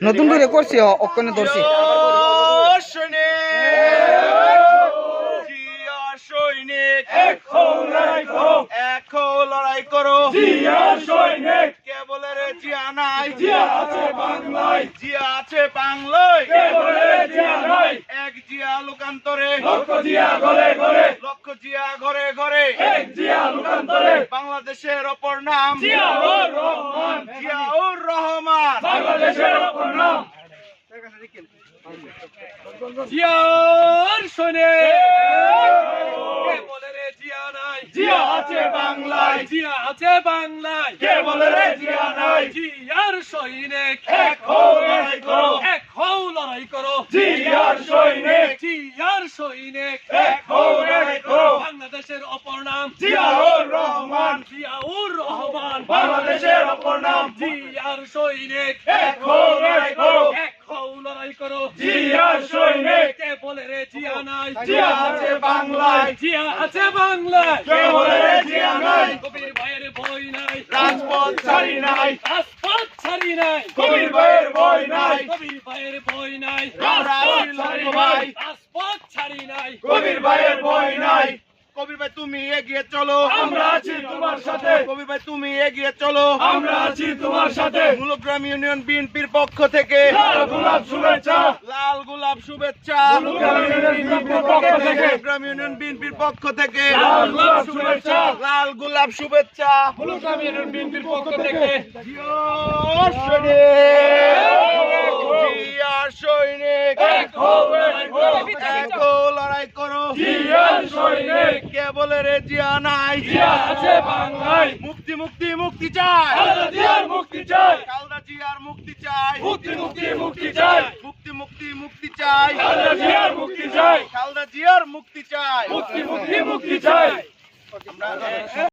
নতুন করে করছি অক্ষণে ধরছি লড়াই করো কে বলে রে জিয়া নাই জিয়া আছে বাংলায় এক জিয়া লোকান্তরে লক্ষ জিয়া ঘরে ঘরে বাংলাদেশের অপর নাম জিয়াউর রহমান জিয়ার সৈনিক কে বলে রে জিয়া নাই জিয়া আছে বাংলায় কে বলে রে জিয়া নাই জিয়ার সৈনিক এক হও লড়াই করো জিয়ার সৈনিক এক হও লড়াই করো বাংলাদেশের অপর নাম জিয়াউর রহমান বাংলাদেশের অপর নাম জিয়ার সৈনিক এক হও লড়াই করো জিয়ার সৈনিক কে বলে রে জিয়া নাই জিয়া আছে বাংলায় কে বলে রে জিয়া নাই কবির ভাইয়ের বই নাই রাজপথ ছাড়ি নাই কবির ভাইয়ের বই নাই রাজপথ ছাড়ি নাই কবির ভাইয়ের বই নাই কবির ভাই তুমি এগিয়ে চলো আমরা আছি তোমার সাথে কবির ভাই তুমি এগিয়ে চলো আমরা আছি তোমার সাথে মূলগ্রাম ইউনিয়ন বিএনপির পক্ষ থেকে লাল গোলাপ শুভেচ্ছা মূলগ্রাম ইউনিয়ন বিএনপির পক্ষ থেকে লাল গোলাপ শুভেচ্ছা মূলগ্রাম ইউনিয়ন বিএনপির পক্ষ থেকে জিয়ার সৈনিক এক হও লড়াই করো জিয়ার সৈনিক কে বলে রে জিয়া নাই জিয়া আছে বাংলায় মুক্তি চাই খালেদা জিয়ার মুক্তি চাই খালেদা জিয়ার মুক্তি চাই খালেদা জিয়ার মুক্তি চাই